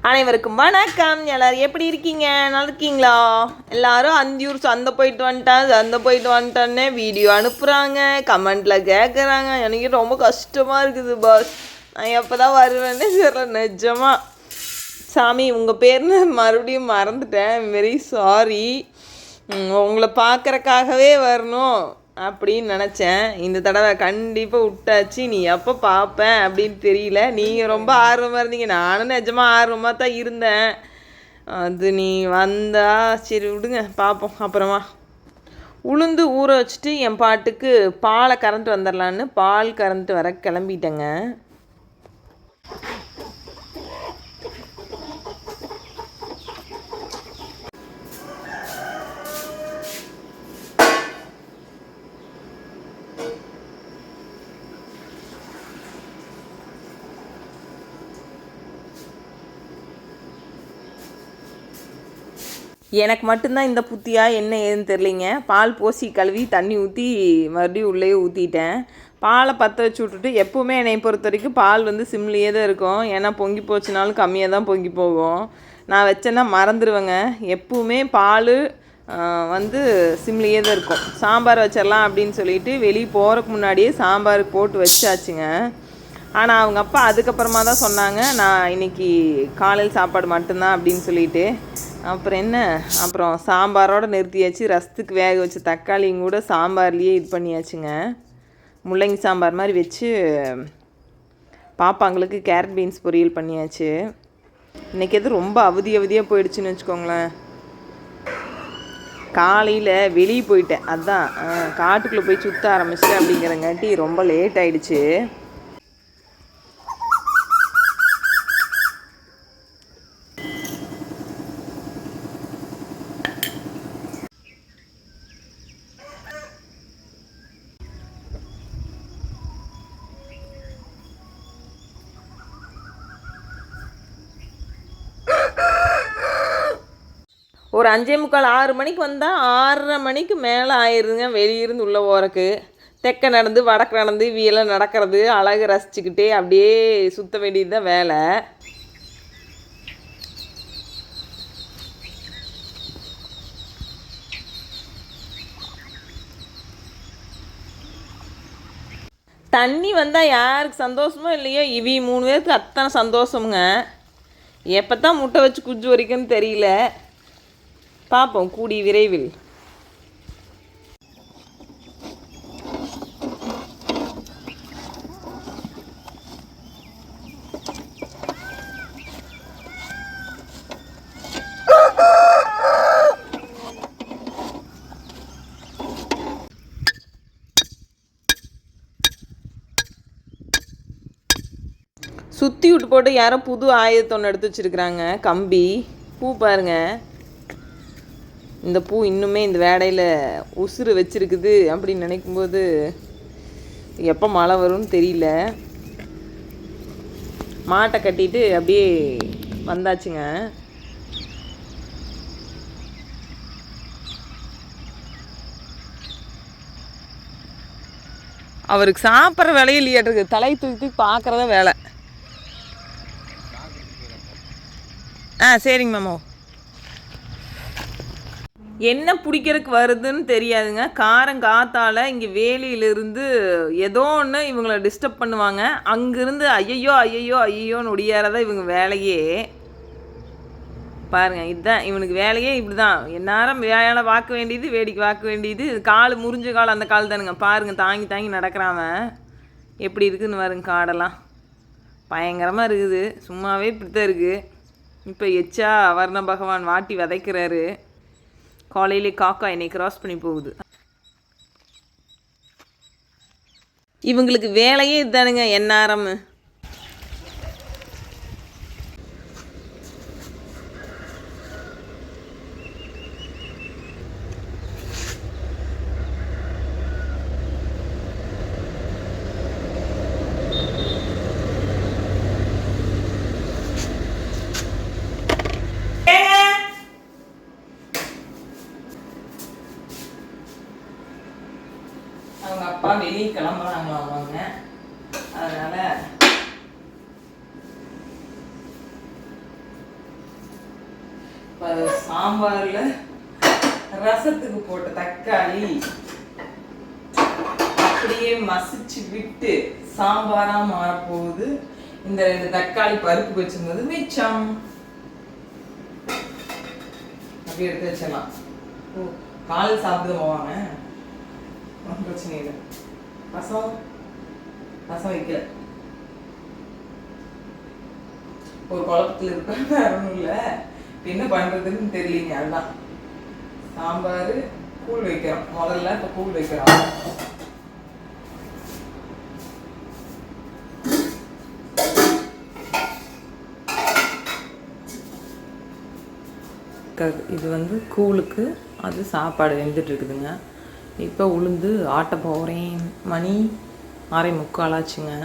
அனைவருக்கும் வணக்கம். எல்லோரும் எப்படி இருக்கீங்க? நல்லா இருக்கீங்களா? எல்லோரும் அந்தியூர் சந்தை போயிட்டு வந்துட்டேன்னே வீடியோ அனுப்புகிறாங்க, கமெண்டில் கேட்குறாங்க. எனக்கு ரொம்ப கஷ்டமாக இருக்குது பாஸ். நான் எப்போ தான் வருவேன்னு தெரியல நிஜமாக. சாமி உங்கள் பேர்னு மறுபடியும் மறந்துட்டேன். Very sorry. உங்களை பார்க்குறக்காகவே வரணும் அப்படின்னு நினச்சேன். இந்த தடவை கண்டிப்பாக விட்டாச்சு. நீ எப்போ பார்ப்பேன் அப்படின்னு தெரியல. நீங்கள் ரொம்ப ஆர்வமாக இருந்தீங்க, நானும் நிஜமாக ஆர்வமாக தான் இருந்தேன். அது நீ வந்தா சரி விடுங்க, பார்ப்போம் அப்புறமா. உளுந்து ஊற வச்சுட்டு என் பாட்டுக்கு பாலை கறந்துட்டு வந்துடலான்னு பால் கறந்துட்டு வர கிளம்பிட்டேங்க. எனக்கு மட்டும்தான் இந்த புத்தியா என்ன ஏதுன்னு தெரிலிங்க. பால் போசி கழுவி தண்ணி ஊற்றி மறுபடியும் உள்ளே ஊற்றிட்டேன். பாலை பற்ற வச்சு விட்டுட்டு, எப்போவுமே என்னை பொறுத்த வரைக்கும் பால் சிம்லேயே தான் இருக்கும். ஏன்னா பொங்கி போச்சுனாலும் கம்மியாக தான் பொங்கி போகும். நான் வச்சேன்னா மறந்துடுவேங்க. எப்பவுமே பால் சிம்லேயே தான் இருக்கும். சாம்பார் வச்சிடலாம் அப்படின்னு சொல்லிட்டு வெளியே போகிறதுக்கு முன்னாடியே சாம்பார் போட்டு வச்சாச்சுங்க. ஆனால் அவங்க அப்பா அதுக்கப்புறமா தான் சொன்னாங்க, நான் இன்றைக்கி காலையில் சாப்பாடு மட்டும்தான் அப்படின்னு சொல்லிட்டு. அப்புறம் சாம்பாரோடு நிறுத்தியாச்சு. ரசத்துக்கு வேக வச்ச தக்காளியும் கூட சாம்பார்லேயே இது பண்ணியாச்சுங்க. முள்ளங்கி சாம்பார் மாதிரி வச்சு பாப்பாங்களுக்கு கேரட் பீன்ஸ் பொரியல் பண்ணியாச்சு. இன்றைக்கி எது ரொம்ப அவதியாக போயிடுச்சுன்னு வச்சுக்கோங்களேன். காலையில் வெளியே போயிட்டேன், அதுதான் காட்டுக்குள்ளே போய் சுற்ற ஆரம்பிச்சிட்டேன். அப்படிங்கிறங்காட்டி ரொம்ப லேட் ஆகிடுச்சு. ஒரு 5:45 6 மணிக்கு வந்தால் 6:30 மணிக்கு மேலே ஆயிடுதுங்க வெளியிருந்து உள்ளே போகிறக்கு. தெற்க நடந்து வடக்கு நடந்து இவையெல்லாம் நடக்கிறது அழகு ரசிச்சுக்கிட்டே அப்படியே சுற்ற வேண்டியது தான் வேலை. தண்ணி வந்தால் யாருக்கு சந்தோஷமோ இல்லையோ, இவி 3 பேருக்கு அத்தனை சந்தோஷமுங்க. எப்போ தான் முட்டை வச்சு குஞ்சு வரைக்கும்னு தெரியல. பார்ப்போம் கூடி விரைவில். சுற்றி விட்டு போட்டு யாரோ புது ஆயுதத்தொன்று எடுத்து வச்சுருக்குறாங்க. கம்பி பூ பாருங்கள். இந்த பூ இன்னுமே இந்த வேடையில் உசுறு வச்சுருக்குது அப்படின்னு நினைக்கும்போது எப்போ மழை வரும்னு தெரியல. மாட்டை கட்டிட்டு அப்படியே வந்தாச்சுங்க. அவருக்கு சாப்பிட்ற வேலையும் இல்லையாட்டிருக்கு, தலை தூக்கி பார்க்குறத வேலை. சரிங்க மாமா. என்ன பிடிக்கிறதுக்கு வருதுன்னு தெரியாதுங்க. காத்தால் இங்கே வேலியிலிருந்து ஏதோ ஒன்று இவங்களை டிஸ்டர்ப் பண்ணுவாங்க. அங்கேருந்து ஐயோன்னு ஒடியாரதான் இவங்க வேலையே. பாருங்கள், இதுதான் இவனுக்கு வேலையே. இப்படி தான் எந்நேரம் வேலை பார்க்க வேண்டியது, வேடிக்கை பார்க்க வேண்டியது. கால் முறிஞ்ச கால் அந்த கால் தானுங்க. பாருங்கள், தாங்கி நடக்கிறாம எப்படி இருக்குதுன்னு பாருங்க. காடெல்லாம் பயங்கரமாக இருக்குது. சும்மாவே இப்படி தான் இருக்குது. இப்போ எச்சா வர்ண பகவான் வாட்டி விதைக்கிறாரு. காலையிலே காக்கா என்னை கிராஸ் பண்ணி போகுது. இவங்களுக்கு வேலையே இதுதானுங்க எந்நேரம். அவங்க அப்பா வெளியே கிளம்புறாங்களாம் அவங்க. அதனால் சாம்பாரில் ரசத்துக்கு போட்ட தக்காளி அப்படியே மசிச்சு விட்டு சாம்பாரா மாறப்போகுது. இந்த 2 தக்காளி பருப்பு வச்சிருந்தது மிச்சம். அப்படி எடுத்து வச்சிடலாம். காலையில் சாப்பிட்டு போவாங்க, ஒன்றும் பிரச்சனை இல்லை. ரசம் வைக்கல, ஒரு குழப்பத்தில் இருப்பேன், வேற ஒன்றும் இல்லை. என்ன பண்ணுறதுன்னு தெரியலீங்க. அதுதான் சாம்பார் கூழ் வைக்கிறோம். முதல்ல இப்போ கூழ் வைக்கிறோம். இது வந்து கூழுக்கு, அது சாப்பாடு வெந்துட்டு இருக்குதுங்க. இப்போ உளுந்து ஆட்ட போகிறேன். மணி 6:45 ஆச்சுங்க.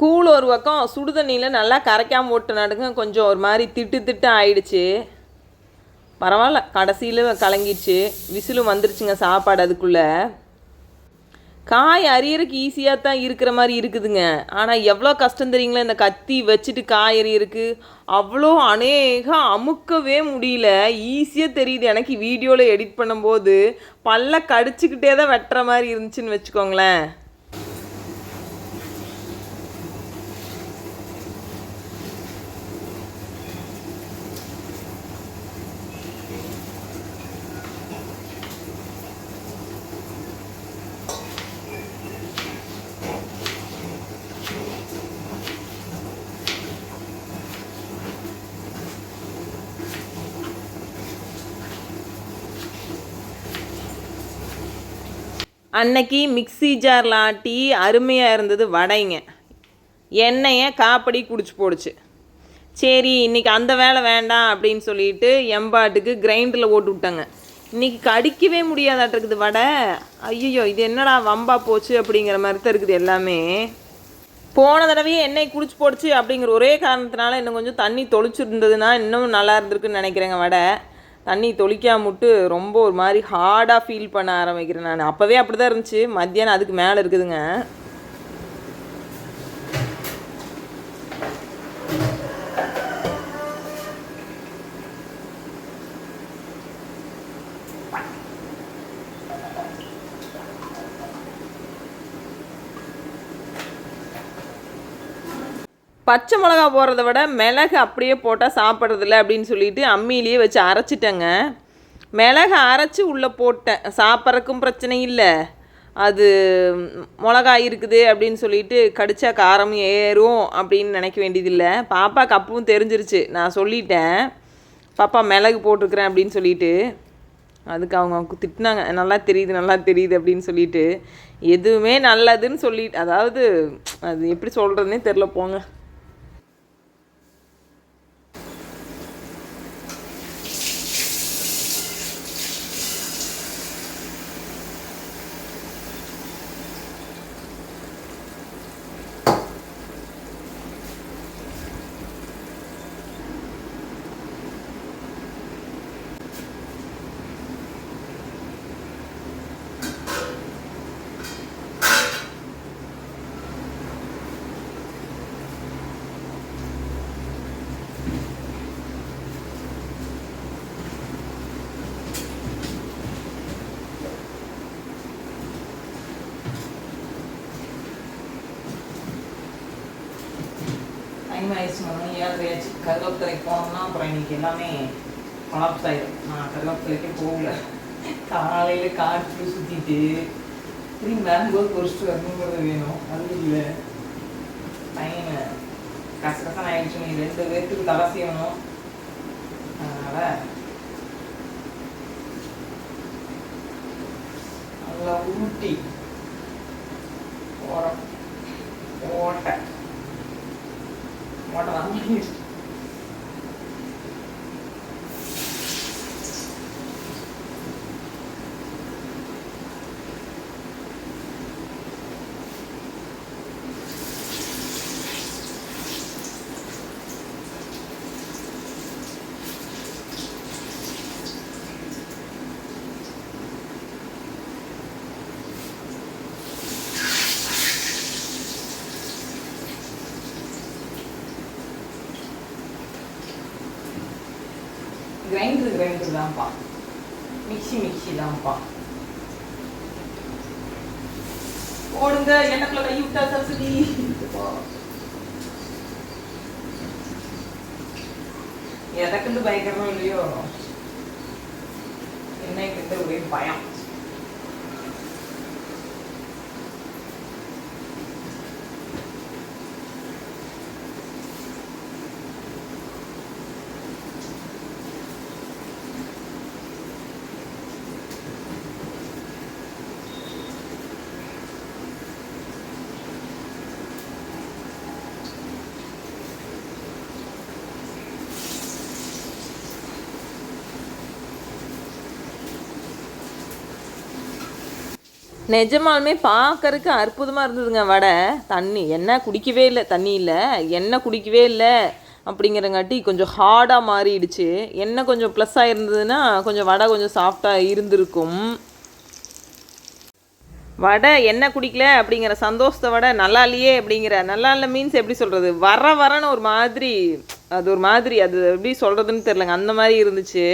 கூழ் ஒரு பக்கம் சுடுதண்ணியில் நல்லா கரைக்காமல் போட்டு நடுங்க, கொஞ்சம் ஒரு மாதிரி திட்டு ஆயிடுச்சு. பரவாயில்ல, கடைசியில் கலங்கிடுச்சு. விசிலும் வந்துருச்சுங்க சாப்பாடு. அதுக்குள்ளே காய் அரியறதுக்கு ஈஸியாக தான் இருக்கிற மாதிரி இருக்குதுங்க. ஆனால் எவ்வளோ கஷ்டம் தெரியுங்களா, இந்த கத்தி வச்சுட்டு காய் அரியறதுக்கு அவ்வளோ அமுக்கவே முடியல. ஈஸியாக தெரியுது எனக்கு வீடியோவில் எடிட் பண்ணும்போது. பல்ல கடிச்சிக்கிட்டே தான் வெட்டுற மாதிரி இருந்துச்சுன்னு வச்சுக்கோங்களேன். அன்னைக்கு மிக்ஸி ஜாரில் ஆட்டி அருமையாக இருந்தது வடைங்க. எண்ணெயை காப்படி குடிச்சு போடுச்சு. சரி இன்றைக்கி அந்த வேலை வேண்டாம் அப்படின்னு சொல்லிட்டு எம்பாட்டுக்கு கிரைண்டரில் போட்டு விட்டாங்க. இன்றைக்கி கடிக்கவே முடியாதாட்டிருக்குது வடை. ஐயோ, இது என்னடா வம்பா போச்சு அப்படிங்கிற மாதிரி தான் இருக்குது எல்லாமே. போன தடவையே எண்ணெய் குடிச்சு போடுச்சு அப்படிங்கிற ஒரே காரணத்தினால இன்னும் கொஞ்சம் தண்ணி தொளிச்சுருந்ததுன்னா இன்னும் நல்லா இருந்திருக்குன்னு நினைக்கிறேங்க. வடை தண்ணி தொளிக்காமட்டு ரொம்ப ஒரு மாதிரி ஹார்டாக ஃபீல் பண்ண ஆரம்பிக்கிறேன் நான். அப்போவே அப்படி தான் இருந்துச்சு. மத்தியானம் அதுக்கு மேலே இருக்குதுங்க. பச்சை மிளகா போடுறத விட மிளகு அப்படியே போட்டால் சாப்பிட்றதில்ல அப்படின்னு சொல்லிட்டு அம்மியிலேயே வச்சு அரைச்சிட்டேங்க. மிளகு அரைச்சி உள்ளே போட்டேன். சாப்பிட்றதுக்கும் பிரச்சனை இல்லை, அது மிளகாய் இருக்குது அப்படின்னு சொல்லிட்டு கடிச்சா காரம் ஏறும் அப்படின்னு நினைக்க வேண்டியதில்லை. பாப்பாவுக்கு அப்பவும் தெரிஞ்சிருச்சு. நான் சொல்லிட்டேன் பாப்பா மிளகு போட்டிருக்கிறேன் அப்படின்னு சொல்லிட்டு. அதுக்கு அவங்க திட்டினாங்க, நல்லா தெரியுது அப்படின்னு சொல்லிட்டு. எதுவுமே நல்லதுன்னு சொல்லிட்டு, அதாவது அது எப்படி சொல்கிறதுனே தெரில போங்க. டைம் ஆயிடுச்சு, மணி 7:30 கருவேப்பிலைக்கு போனோம்னா அப்புறம் இன்றைக்கி எல்லாமே கொலாப்ஸ் ஆகிடும். நான் கருவேப்பிலைக்கே போகல. காலையில் காற்று சுற்றிட்டு திரும்பி வரும்போது பொறிச்சிட்டு வரணுங்கிறது வேணும். அது இல்லை, டைம் கஷ்டம் ஆகிடுச்சு. நீ 2 பேர்த்துக்கு தலை செய்யணும். அதனால் நல்லா ஊட்டி ஓட்டை வாங்கி கிரைண்டர் தான்ப்பா, மிக்சி தான்ப்பா. ஓடுங்க, எனக்குள்ள கை விட்டா சரி. எதற்கு பயங்கரமோ இல்லையோ, என்ன கிட்ட ஒரே பயம். நிஜமாலுமே பார்க்கறதுக்கு அற்புதமாக இருந்ததுங்க வடை. தண்ணி எண்ணெய் குடிக்கவே இல்லை, தண்ணி இல்லை, எண்ணெய் குடிக்கவே இல்லை. அப்படிங்கிறங்காட்டி கொஞ்சம் ஹார்டாக மாறிடுச்சு. எண்ணெய் கொஞ்சம் ப்ளஸ் ஆகிருந்ததுன்னா கொஞ்சம் வடை கொஞ்சம் சாஃப்டாக இருந்திருக்கும். வடை எண்ணெய் குடிக்கல அப்படிங்கிற சந்தோஷத்தை விட நல்லா இல்லையே அப்படிங்கிற, நல்லா இல்லை மீன்ஸ் எப்படி சொல்கிறது, வரன்னு ஒரு மாதிரி, அது ஒரு மாதிரி, அது எப்படி சொல்கிறதுன்னு தெரிலங்க, அந்த மாதிரி இருந்துச்சு.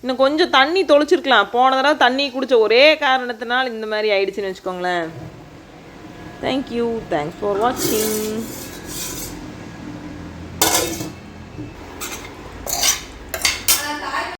இன்னும் கொஞ்சம் தண்ணி தொளிச்சிருக்கலாம். போன தடவை தண்ணி குடித்த ஒரே காரணத்தினால் இந்த மாதிரி ஆயிடுச்சுன்னு வச்சுக்கோங்களேன். தேங்க்யூ, தேங்க்ஸ் ஃபார் வாட்சிங்.